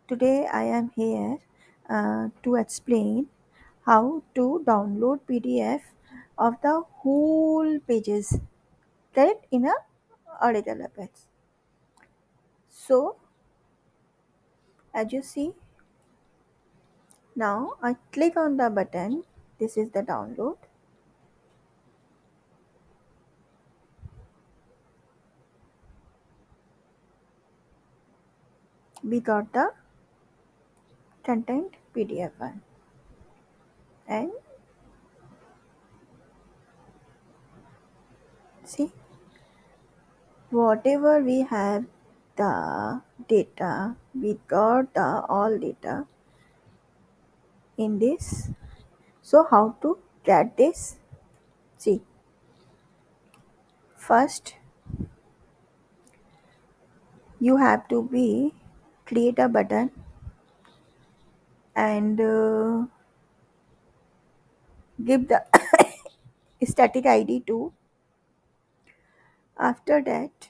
Today I am here to explain how to download PDF of the whole pages, correct, in a auditor Apex. So as you see, now I click on the button. This is the download. We got the content PDF one, and see, whatever we have the data, we got the all data in this. So how to get this? See, first you have to be create a button and give the static id to. After that,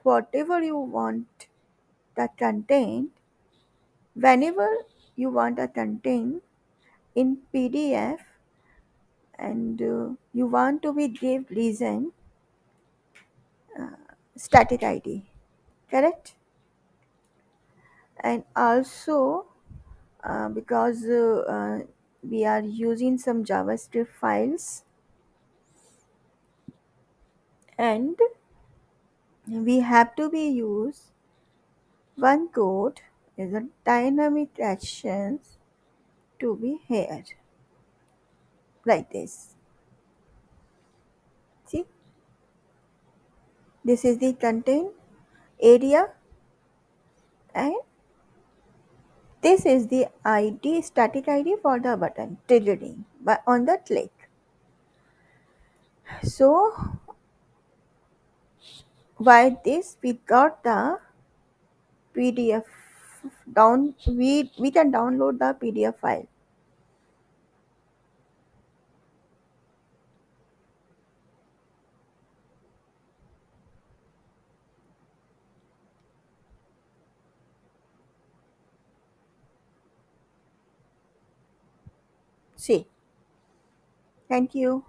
whatever you want the content, whenever you want a content in PDF, and you want to be give reason, static id, correct. And also because we are using some javascript files, and we have to be use one code is a dynamic actions to be here, like this. See, this is the content area, and this is the id, static id for the button triggering by on the click. So why this, we got the PDF down, we can download the PDF file. See, thank you.